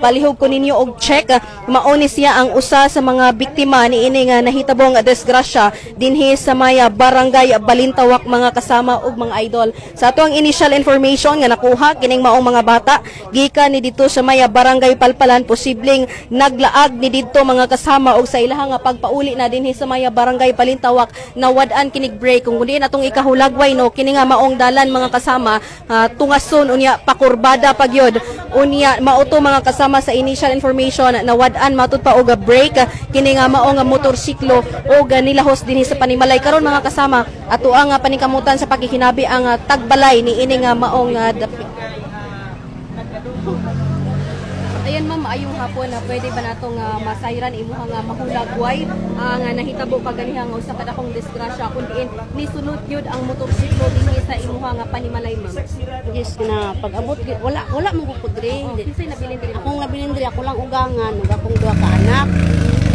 palihog ko ninyo og check. Mauni siya ang usa sa mga biktima ni ini nga nahitabong disgrasya dinhi sa maya barangay Balintawak mga kasama ug mga idol. Sa ato ang initial information nga nakuha kining maong mga bata gikan ni dito sa maya barangay Palpalan, posibleng naglaag ni dito mga kasama og sa ilahang pagpauli na dinhi sa maya barangay Balintawak nawad-an kinig break kung kundi natong ikahulagway no kini nga maong dalan mga kasama tungason unya pakurbada pagyod unya mauto mga kasama sa initial information nawad-an matud pa og break kini nga maong motorsiklo og nilahos dinhi sa Panimalay karon mga kasama ato ang paningkamutan sa pakikinabi ang tagbalay ni ini nga maong Ayan ma'am, ayong hapon na pwede ba natong masayran imuha nga mahulagway nga nahitabo kaganihang usa ka dakong disgrasya kun diin nisunod yun ang motorsiklo dinhi sa imuha nga Panimalay ma'am. Yes na pag-abot wala mo gupudre. Kinsay nabilin diri? Akong nabilin diri ako lang ugangan ug akong duha ka anak.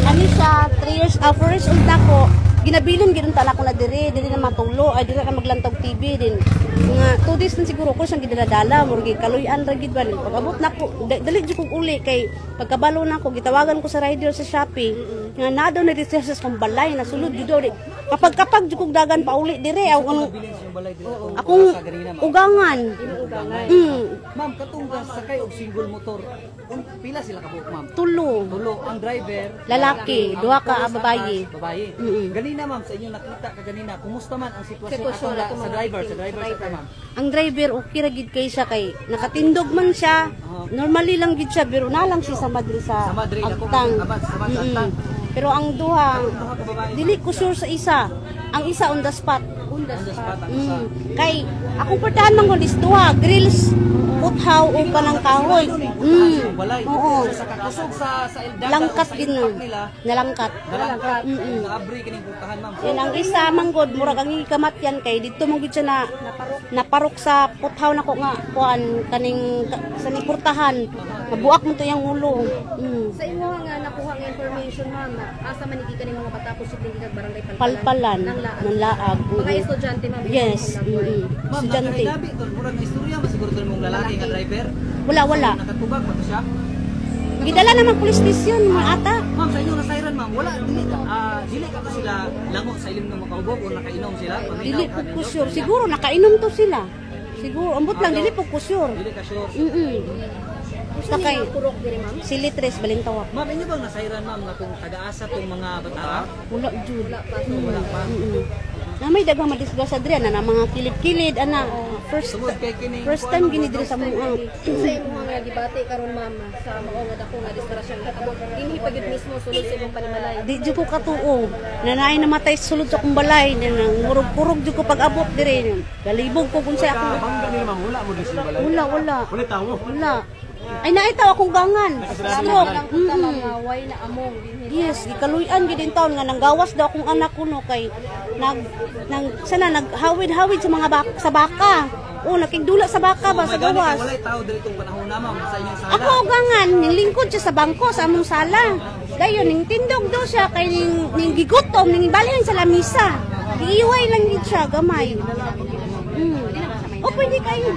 Ani siya 3 years 4 years old ako. Ginabilin gid unta ako na diri na matulo ay diri ka maglantog TV din. Nga 2 days na siguro ko siyang gidala-dala murgi kaluyan ra gid ba pag-abot nako dali jud kog uli kay pagkabalo na ko gitawagan ko sa rider sa Shopee nga nado na dito sa balay na sulod jud kapag jud kog dagan pauli diri akong ugangan. Ma'am katong sakay og single motor pila sila ka buok ma'am? Tulo Ang driver lalaki duha ka babaye. Ganina ma'am sa inyo nakita ka ganina kumusta man ang sitwasyon sa driver sa ma'am? Ang driver okay ra gid kay siya kay nakatindog man siya. Normally lang gid siya pero na lang siya sa Madrid sa Agtang. Pero ang duha dili ko sure sa isa. Ang isa on the spot. Kay akong portahan man ko dis duha grills puthaw o kanang kahoy. Oo. Kusog sa Eldaga. Langkat din nalangkat. Naabri kining putahan ma'am. Yan ang isa manggod murag ang ikamat yan kay dito mo gid siya na naparok sa puthaw nako nga kuan kaning sa nipurtahan. Nabuak mo to yang ulo. Sa imo nga nakuha nga information ma'am asa man iki kaning mga bata posibleng gid barangay Palpalan ng laag. Mga estudyante ma'am. Yes. Ma'am, nakailabi ito. Murag na istorya, masiguro ito mong lalaki nga driver. Wala. Nakatubag ba ito siya? Gidala naman police station mga ata. Ma'am, sa inyo na siren ma'am, wala, dili ka to sila lango sa ilim ng makaubok o nakainom sila? Dili po ko sure. Siguro nakainom to sila. Siguro, ambot lang, dili po ko sure. Dili ka sure? Basta kay Sili 3, Balintawak. Ma'am, inyo bang nasairan ma'am na kung taga-asa itong mga bata? Wala jud. Wala pa. Na may daghang madisgrasya diri na mga kilid-kilid ana first time gini diri sa mga sa imo nga gibati karon ma'am sa mao nga dako nga disgrasya nga dinhi pa gid mismo sulod sa imong Panimalay. Di jud ko katuo na naay namatay sulod sa akong balay na murug-kurog jud ko pag-abot diri. Galibog ko kun sa ako. Bangga ni ma'am, wala mo din sa balay. Wala. Wala tawo. Wala. Ay naitaw akong gangan. Stroke. Way na among dinhi. Yes, ikaluyan gid din taon nga nanggawas daw akong anak kuno kay naghawid-hawid sa mga sa baka. Nakigdula sa baka ba sa gawas. Wala tao diri tong panahon na ma'am sa inyong sala. Ako gangan nilingkod siya sa bangko sa among sala. Dayon ning tindog daw siya kay ning gigutom ning balhin sa lamisa. Giiway lang gid siya gamay. O pwede kayo.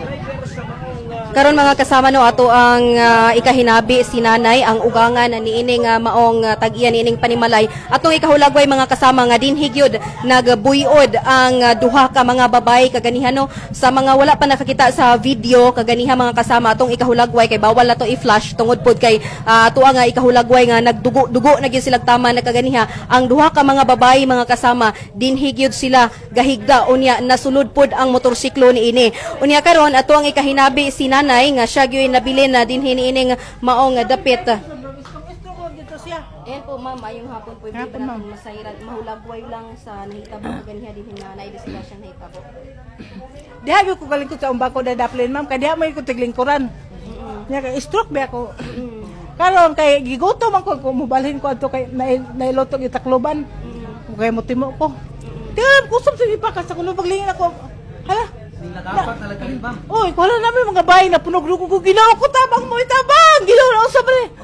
Karon mga kasama no ato ang ikahinabi si nanay ang ugangan ni ining maong tag-iya ni ining Panimalay atong ikahulagway mga kasama nga dinhi gyud nagbuyod ang duha ka mga babay kaganihan no sa mga wala pa nakakita sa video kaganihan mga kasama atong ikahulagway kay bawal na to i-flash tungod pod kay ato nga ikahulagway nga nagdugo na gyud sila tama na kaganiha ang duha ka mga babay mga kasama dinhi gyud sila gahigda unya nasulod pod ang motorsiklo ni ini unya karon ato ang ikahinabi si nanay nga siya gyud nabilin na dinhi niining maong dapit. Ayan po ma'am, ayong hapon po ibig natin masayran mahulagway lang sa nahitabo ganiha dinhi nanay disgrasya nahitabo. Diha gyud ko kalingkod sa umbako da daplin ma'am kay diha may ko tiglingkuran. Nya kay stroke ba ako. Karon kay gigutom ako mubalhin ko adto kay nailotog itakloban. Kay mo timo ko. Diha kusog sa ipakas ako paglingin ako. Hala. Nagdapat talaga rin ma'am. Oy, wala namin mga bahay na punog-lugog ko ginaw ko tabang mo itabang. Ginaw na sa bali.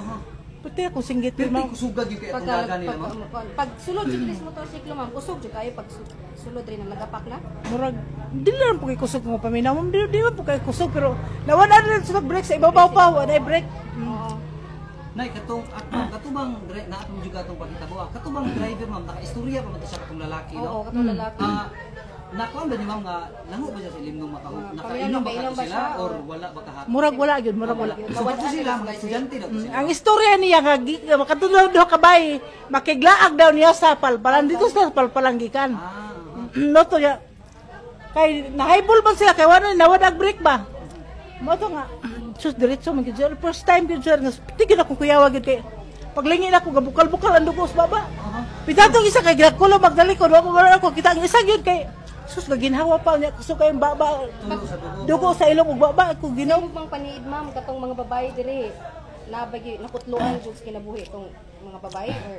Pati ako singgit Pero ma'am. kusugag yung kaya tumaga nila ma'am. Pag sulod jud sa motorsiklo ma'am, kusog jud kayo pag sulod rin ang nagapak na. Murag dili lang po kay kusog mo paminaw ma'am. Di man po kay kusog pero nawan na rin sa brake sa ibabaw pa, wala brake. Nay katong katubang na atong juga atong pagkitabo. Katubang driver ma'am naka-istorya pa man to sa katong lalaki no. Oo, katong lalaki. Nakuan ba ni ma'am nga nangu ba siya sa ilimnong nakainom Pamilyang ba bainom ba sila siya, or wala ba kahapon? Murag wala gyud, murag wala. Sugat ko sila mga estudyante daw sila. Ang istorya niya nga makatulog daw kabay, makiglaag daw niya sa palpalan dito sa palpalanggikan. Noto ya. Kay nahaybol man sila kay wala nawadag break ba. Moto nga sus diretso man gyud. First time gyud sir nga tigil ako kuyawa gyud kay paglingin ako gabukal-bukal ang dugo sa baba. Pitatong isa kay Graculo magdalikod wala ako kita ang isa gyud kay sus naginhawa pa niya kuso kay baba dugo sa ilong ug baba ako ginaw. Mang paniid ma'am katong mga babae diri nabagi nakutluan jud sa kinabuhi tong mga babae or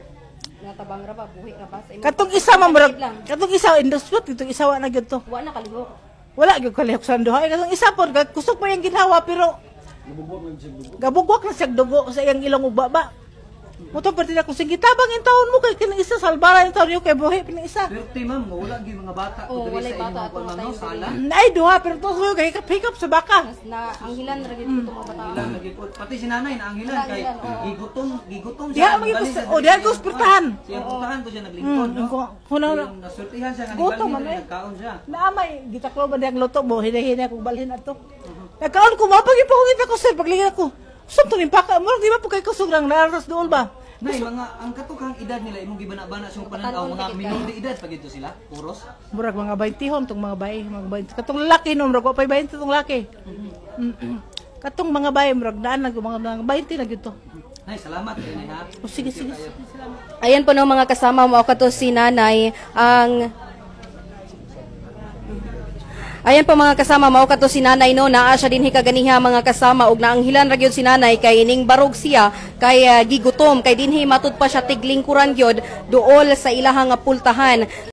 natabang ra ba buhi ra ba sa imong Katong isa man murag katong isa industry katong isa wa na gyud to. wa na kalihok. Wala gyud kalihok sa duha. Katong isa pod kusog pa yang ginhawa pero gabugwak na siya dugo sa iyang ilong ug baba. Moto pati na kung sige tabang in taon mo kay kinang isa salbara in taon yo kay buhi pinang isa. Swerte ma'am, nga wala gyud mga bata ko diri sa bata inyong atong kuan tayo no sala. Ay duha pero to so kay hikap sa baka. Na ang hilan ra gyud itong mga bata. Ilang lagi po pati si nanay na ang hilan kay gigutom Diha mo gyud o diha ko sportahan. Siya puntahan ko siya naglingkod no. Kuno Yung nasultihan siya nga Gutom, nibalhin ano eh. nagkaon siya. naamay gitaklo ba diyang luto mo hinahinay kong balhin ato. Nagkaon ko mapagi pa kung ko sir paglingin ako. Sumto ning paka mo di ba po kay kusugrang naras dool ba? Nay mga ang katukang edad nila imong gibana-bana sa pananaw mga minor de edad pag ito sila puros. Murag mga 20 hon tong mga bayi, mga 20. Katong lalaki no, murag wa pay 20 tong lalaki. Katong mga bayi murag daan nag mga 20 na gyud to. Nay salamat kay nay ha. O sige. Ayan po no mga kasama mo kato si nanay ang Ayan po mga kasama mao kato si nanay no naa siya dinhi kaganiha mga kasama ug naanghilan ra gyud si nanay kay ning barog siya kay gigutom kay dinhi matud pa siya tiglingkuran gyud duol sa ilahang pultahan.